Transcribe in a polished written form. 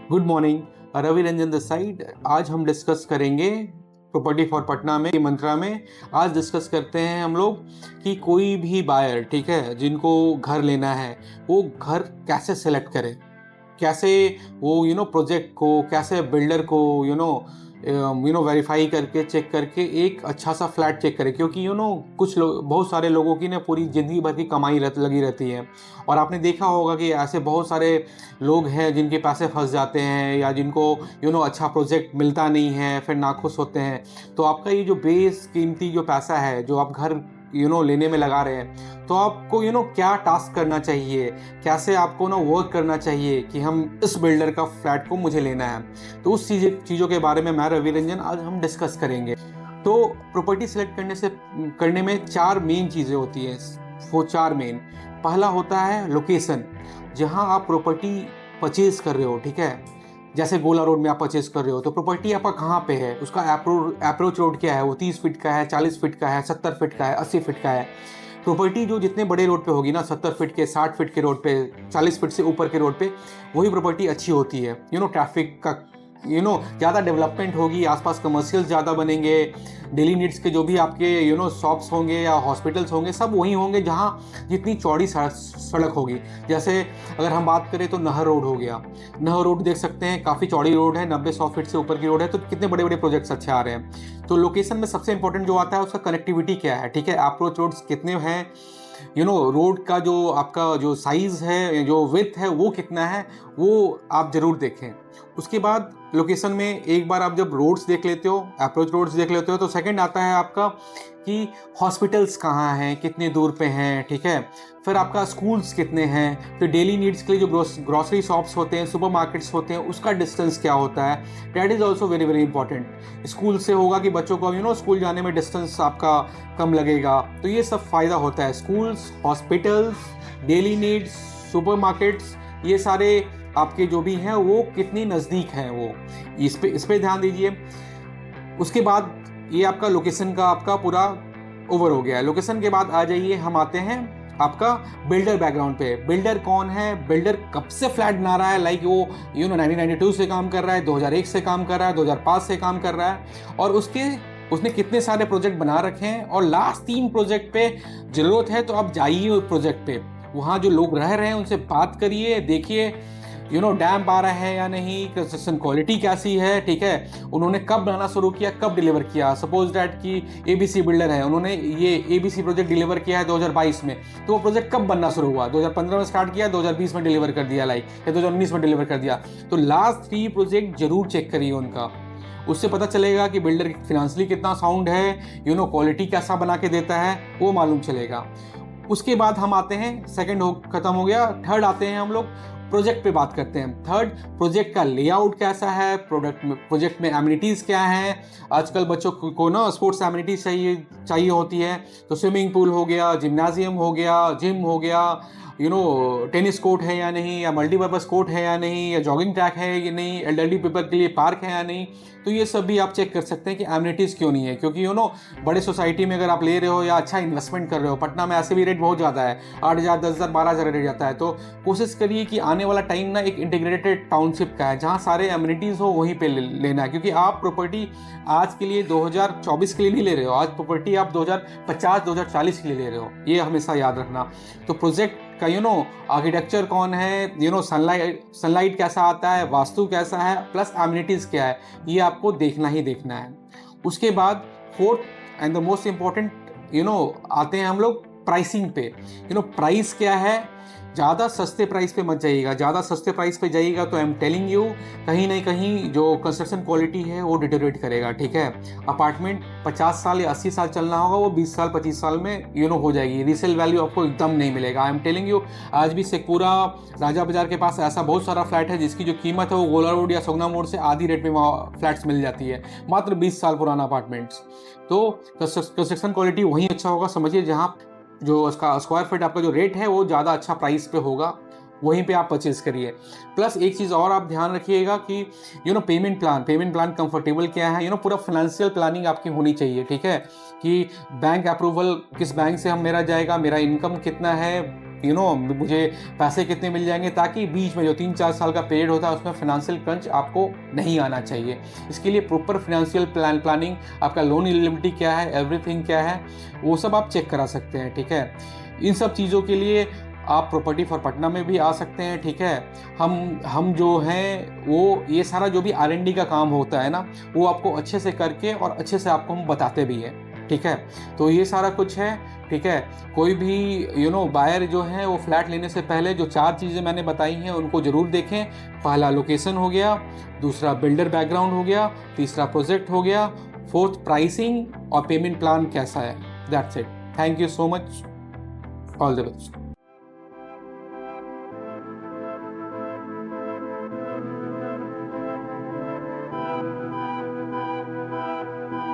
Good morning, Ravi Ranjan this side. आज हम discuss करेंगे प्रॉपर्टी फॉर पटना में, मंत्रा में। आज डिस्कस करते हैं हम लोग कि कोई भी बायर, ठीक है, जिनको घर लेना है वो घर कैसे सेलेक्ट करे, कैसे वो प्रोजेक्ट को, कैसे बिल्डर को वेरीफाई करके, चेक करके एक अच्छा सा फ्लैट चेक करे। क्योंकि कुछ लोग, बहुत सारे लोगों की ना पूरी ज़िंदगी भर की कमाई लगी रहती है। और आपने देखा होगा कि ऐसे बहुत सारे लोग हैं जिनके पैसे फंस जाते हैं, या जिनको अच्छा प्रोजेक्ट मिलता नहीं है, फिर नाखुश होते हैं। तो आपका ये जो बेस कीमती जो पैसा है जो आप घर लेने में लगा रहे हैं, तो आपको क्या टास्क करना चाहिए, कैसे आपको वर्क करना चाहिए कि हम इस बिल्डर का फ्लैट को मुझे लेना है। तो उस चीज़ों के बारे में मैं रवि रंजन आज हम डिस्कस करेंगे। तो प्रॉपर्टी सेलेक्ट करने में 4 मेन चीज़ें होती हैं। वो 4 मेन, पहला होता है लोकेशन, जहां आप प्रॉपर्टी परचेज कर रहे हो, ठीक है। जैसे गोला रोड में आप परचेज कर रहे हो, तो प्रॉपर्टी आपका कहाँ पे है, उसका अप्रोच रोड क्या है, वो 30 फीट का है, 40 फीट का है, 70 फीट का है, 80 फीट का है। प्रॉपर्टी जो जितने बड़े रोड पे होगी ना, 70 फीट के, 60 फीट के रोड पे, 40 फीट से ऊपर के रोड पे, वही प्रॉपर्टी अच्छी होती है। ट्रैफिक का ज़्यादा डेवलपमेंट होगी, आसपास कमर्शियल ज़्यादा बनेंगे, डेली नीड्स के जो भी आपके शॉप्स होंगे या हॉस्पिटल्स होंगे, सब वहीं होंगे जहाँ जितनी चौड़ी सड़क होगी। जैसे अगर हम बात करें तो नहर रोड हो गया, नहर रोड देख सकते हैं, काफ़ी चौड़ी रोड है, 90-100 फीट से ऊपर की रोड है, तो कितने बड़े बड़े प्रोजेक्ट्स अच्छे आ रहे हैं। तो लोकेशन में सबसे इंपॉर्टेंट जो आता है उसका कनेक्टिविटी क्या है, ठीक है, अप्रोच रोड्स कितने हैं, रोड का जो आपका जो साइज़ है, जो विड्थ है, वो कितना है, वो आप ज़रूर देखें। उसके बाद लोकेशन में एक बार आप जब रोड्स देख लेते हो, अप्रोच रोड्स देख लेते हो, तो सेकंड आता है आपका कि हॉस्पिटल्स कहाँ हैं, कितने दूर पे हैं, ठीक है। फिर आपका स्कूल्स कितने हैं, फिर डेली नीड्स के लिए जो ग्रॉसरी शॉप्स होते हैं, सुपरमार्केट्स होते हैं, उसका डिस्टेंस क्या होता है। That is also very very important. School से होगा कि बच्चों को स्कूल जाने में डिस्टेंस आपका कम लगेगा, तो ये सब फ़ायदा होता है। Schools, hospitals, daily needs, supermarkets, ये सारे आपके जो भी हैं वो कितनी नज़दीक हैं, वो इस पे ध्यान दीजिए। उसके बाद ये आपका लोकेशन का आपका पूरा ओवर हो गया है। लोकेशन के बाद आ जाइए, हम आते हैं आपका बिल्डर बैकग्राउंड पे। बिल्डर कौन है, बिल्डर कब से फ्लैट बना रहा है, लाइक वो 1992 से काम कर रहा है, 2001 से काम कर रहा है, 2005 से काम कर रहा है, और उसने कितने सारे प्रोजेक्ट बना रखे हैं, और लास्ट 3 प्रोजेक्ट पे ज़रूरत है तो आप जाइए उस प्रोजेक्ट पे, वहाँ जो लोग रह रहे हैं उनसे बात करिए, देखिए डैम्प आ रहा है या नहीं, कंस्ट्रक्शन क्वालिटी कैसी है, ठीक है, उन्होंने कब बनाना शुरू किया, कब डिलीवर किया। सपोज दैट कि एबीसी बिल्डर है, उन्होंने ये एबीसी प्रोजेक्ट डिलीवर किया है 2022 में, तो वो प्रोजेक्ट कब बनना शुरू हुआ, 2015 में स्टार्ट किया, 2020 में डिलीवर कर दिया, लाइक, या 2019 में डिलीवर कर दिया। तो लास्ट 3 प्रोजेक्ट जरूर चेक करिए उनका, उससे पता चलेगा कि बिल्डर फिनेंशियली कितना साउंड है, क्वालिटी कैसा बना के देता है, वो मालूम चलेगा। उसके बाद हम आते हैं, सेकंड खत्म हो गया, थर्ड आते हैं हम लोग, प्रोजेक्ट पे बात करते हैं। थर्ड, प्रोजेक्ट का लेआउट कैसा है, प्रोजेक्ट में एमिनिटीज़ क्या हैं। आजकल बच्चों को ना स्पोर्ट्स एमिनिटीज़ चाहिए होती है, तो स्विमिंग पूल हो गया, जिम्नाजियम हो गया, जिम हो गया, टेनिस कोर्ट है या नहीं, या मल्टीपर्पज़ कोर्ट है या नहीं, या जॉगिंग ट्रैक है या नहीं, एल्डरली पीपल के लिए पार्क है या नहीं। तो ये सब भी आप चेक कर सकते हैं कि एमिनिटीज़ क्यों नहीं है। क्योंकि बड़े सोसाइटी में अगर आप ले रहे हो या अच्छा इन्वेस्टमेंट कर रहे हो, पटना में ऐसे भी रेट बहुत ज़्यादा है, 8,000, 10,000, 12,000 रेट जाता है। तो कोशिश करिए कि आने वाला टाइम ना एक इंटीग्रेटेड टाउनशिप का है, जहाँ सारे एमिनिटीज़ हो, वहीं पे लेना है। क्योंकि आप प्रॉपर्टी आज के लिए 2024 के लिए नहीं ले रहे हो, आज प्रॉपर्टी आप 2050, 2040 के लिए ले रहे हो, ये हमेशा याद रखना। तो प्रोजेक्ट का आर्किटेक्चर कौन है, सनलाइट कैसा आता है, वास्तु कैसा है, प्लस एमिनिटीज़ क्या है, ये आपको देखना ही देखना है। उसके बाद fourth and the most important आते हैं हम लोग प्राइसिंग पे। प्राइस क्या है, ज़्यादा सस्ते प्राइस पे मत जाइएगा। ज़्यादा सस्ते प्राइस पे जाइएगा तो आई एम टेलिंग यू, कहीं ना कहीं जो कंस्ट्रक्शन क्वालिटी है वो डिटेरियोरेट करेगा, ठीक है। अपार्टमेंट 50 साल या 80 साल चलना होगा, वो 20 साल 25 साल में हो जाएगी। रीसेल वैल्यू आपको एकदम नहीं मिलेगा। आई एम टेलिंग यू, आज भी शेखपुरा राजा बाजार के पास ऐसा बहुत सारा फ्लैट है जिसकी जो कीमत है वो गोला रोड या सोगना मोड़ से आधी रेट में वहाँ फ्लैट्स मिल जाती है, मात्र 20 साल पुराना अपार्टमेंट्स। तो कंस्ट्रक्शन क्वालिटी वहीं अच्छा होगा, समझिए, जहाँ जो उसका स्क्वायर फीट आपका जो रेट है वो ज़्यादा अच्छा प्राइस पे होगा, वहीं पे आप परचेज करिए। प्लस एक चीज़ और आप ध्यान रखिएगा कि पेमेंट प्लान कंफर्टेबल क्या है, पूरा फाइनेंशियल प्लानिंग आपकी होनी चाहिए, ठीक है, कि बैंक अप्रूवल किस बैंक से मेरा जाएगा, मेरा इनकम कितना है, मुझे पैसे कितने मिल जाएंगे, ताकि बीच में जो 3-4 साल का पीरियड होता है उसमें फाइनेंशियल क्रंच आपको नहीं आना चाहिए। इसके लिए प्रॉपर फाइनेंशियल प्लानिंग, आपका लोन एलिजिबिलिटी क्या है, एवरीथिंग क्या है, वो सब आप चेक करा सकते हैं। ठीक है, इन सब चीज़ों के लिए आप प्रॉपर्टी फॉर पटना में भी आ सकते हैं। ठीक है, हम जो हैं वो ये सारा जो भी R&D का काम होता है ना, वो आपको अच्छे से करके और अच्छे से आपको हम बताते भी हैं। ठीक है, तो ये सारा कुछ है। ठीक है, कोई भी बायर जो है वो फ्लैट लेने से पहले जो 4 चीज़ें मैंने बताई हैं उनको ज़रूर देखें। पहला लोकेशन हो गया, दूसरा बिल्डर बैकग्राउंड हो गया, तीसरा प्रोजेक्ट हो गया, फोर्थ प्राइसिंग और पेमेंट प्लान कैसा है। That's it. Thank you so much. All the best.